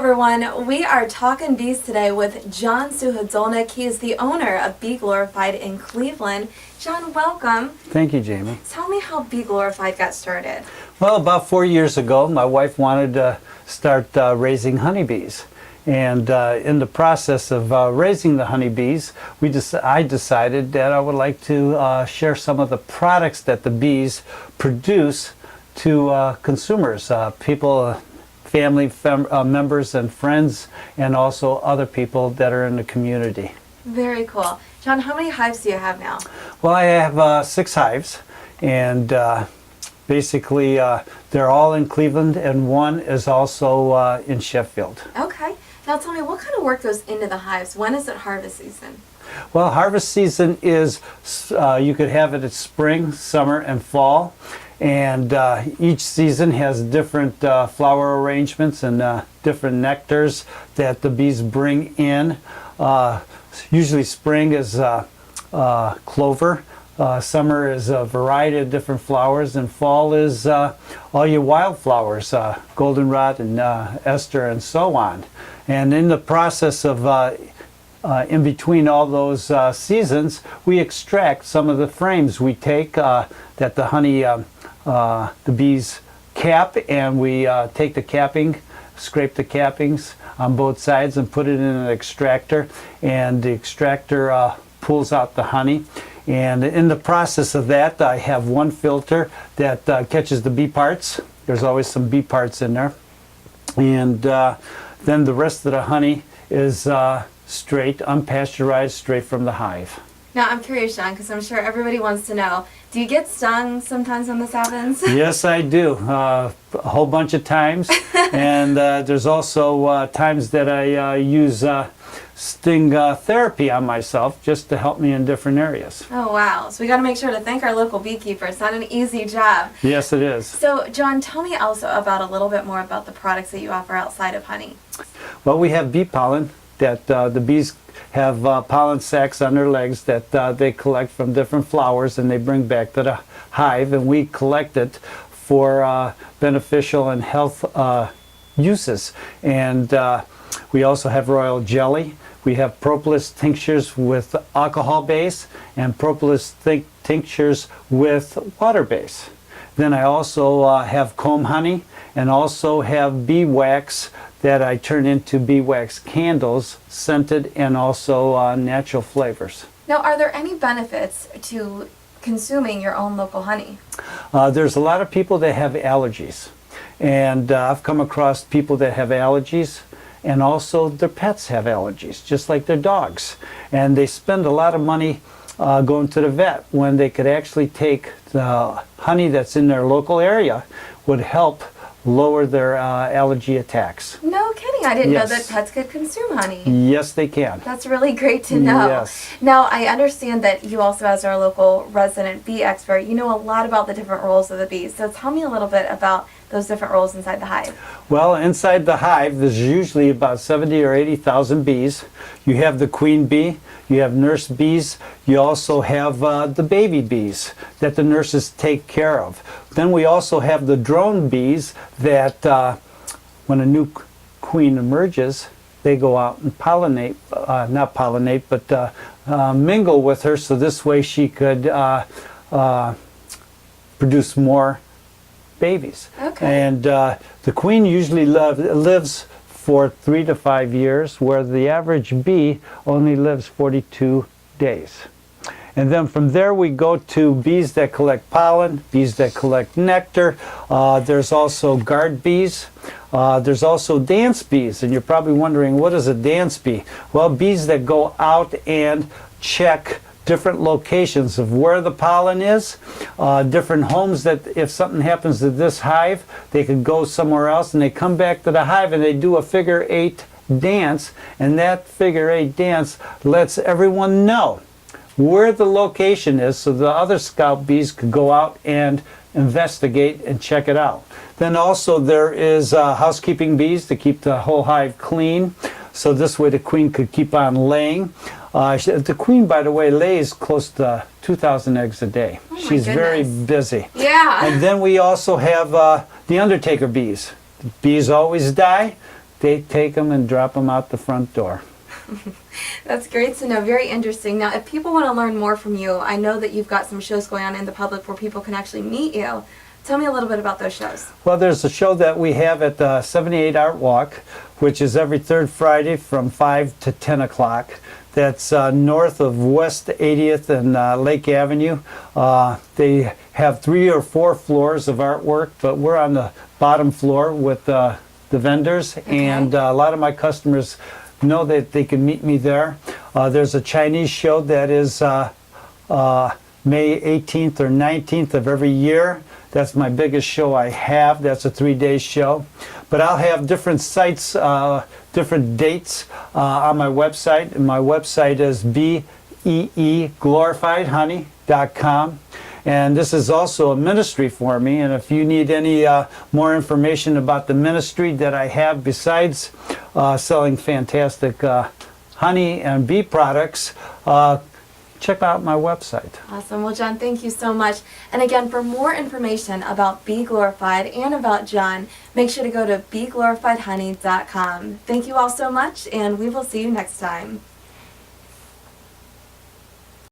everyone. We are talking bees today with John Suhadolnik. He is the owner of Bee Glorified in Cleveland. John, welcome. Thank you, Jamie. Tell me how Bee Glorified got started. Well, about 4 years ago, my wife wanted to start raising honeybees. And in the process of raising the honeybees, I decided that I would like to share some of the products that the bees produce to consumers, people, family members and friends, and also other people that are in the community. Very cool. John, how many hives do you have now? Well, I have 6 hives, and basically they're all in Cleveland, and one is also in Sheffield. Okay. Now tell me, what kind of work goes into the hives? When is it harvest season? Well, harvest season is, you could have it at spring, summer, and fall. And each season has different flower arrangements and different nectars that the bees bring in. Usually spring is clover. Summer is a variety of different flowers, and fall is all your wildflowers, goldenrod and ester and so on. And in the process of in between all those seasons, we extract some of the frames. We take that the honey, the bees cap, and we take the capping, scrape the cappings on both sides and put it in an extractor, and the extractor pulls out the honey. And in the process of that, I have one filter that catches the bee parts. There's always some bee parts in there. And then the rest of the honey is straight, unpasteurized, straight from the hive. Now, I'm curious, John, because I'm sure everybody wants to know, do you get stung sometimes when this happens? Yes, I do. A whole bunch of times. And there's also times that I use sting therapy on myself just to help me in different areas. Oh, wow. So we got to make sure to thank our local beekeeper. It's not an easy job. Yes, it is. So, John, tell me also about a little bit more about the products that you offer outside of honey. Well, we have bee pollen that the bees have pollen sacs on their legs that they collect from different flowers, and they bring back to the hive, and we collect it for beneficial and health uses. And we also have royal jelly. We have propolis tinctures with alcohol base and propolis tinctures with water base. Then I also have comb honey, and also have bee wax that I turn into bee wax candles, scented, and also natural flavors. Now, are there any benefits to consuming your own local honey? There's a lot of people that have allergies, and I've come across people that have allergies, and also their pets have allergies, just like their dogs. And they spend a lot of money going to the vet when they could actually take the honey that's in their local area, would help lower their allergy attacks. No kidding. I didn't know Yes. that pets could consume honey. Yes, they can. That's really great to know. Yes. Now, I understand that you also, as our local resident bee expert, you know a lot about the different roles of the bees. So tell me a little bit about those different roles inside the hive. Well, inside the hive, there's usually about 70 or 80,000 bees. You have the queen bee, you have nurse bees, you also have the baby bees that the nurses take care of. Then we also have the drone bees that when a new queen emerges, they go out and pollinate, not pollinate, but mingle with her, so this way she could produce more babies. Okay. And the queen usually lives for 3 to 5 years, where the average bee only lives 42 days. And then from there we go to bees that collect pollen, bees that collect nectar. There's also guard bees. There's also dance bees, and you're probably wondering, what is a dance bee? Well, bees that go out and check different locations of where the pollen is, different homes that if something happens to this hive, they could go somewhere else, and they come back to the hive and they do a figure-8 dance, and that figure-8 dance lets everyone know where the location is, so the other scout bees could go out and investigate and check it out. Then also there is housekeeping bees to keep the whole hive clean, so this way the queen could keep on laying. The queen, by the way, lays close to 2,000 eggs a day. Oh my She's very goodness. busy. Yeah. And then we also have the undertaker bees. Bees always die. they take them and drop them out the front door. That's great to know. Very interesting. Now, if people want to learn more from you, I know that you've got some shows going on in the public where people can actually meet you. Tell me a little bit about those shows. Well, there's a show that we have at the 78 Art Walk, which is every third Friday from 5 to 10 o'clock. That's north of West 80th and Lake Avenue. They have 3 or 4 floors of artwork, but we're on the bottom floor with the vendors, and a lot of my customers know that they can meet me there. There's a Chinese show that is May 18th or 19th of every year. That's my biggest show I have. That's a 3-day show. But I'll have different sites, different dates on my website. And my website is beeglorifiedhoney.com. And this is also a ministry for me. And if you need any more information about the ministry that I have besides selling fantastic honey and bee products, check out my website. Awesome. Well, John, thank you so much. And again, for more information about Bee Glorified and about John, make sure to go to beeglorifiedhoney.com. Thank you all so much, and we will see you next time.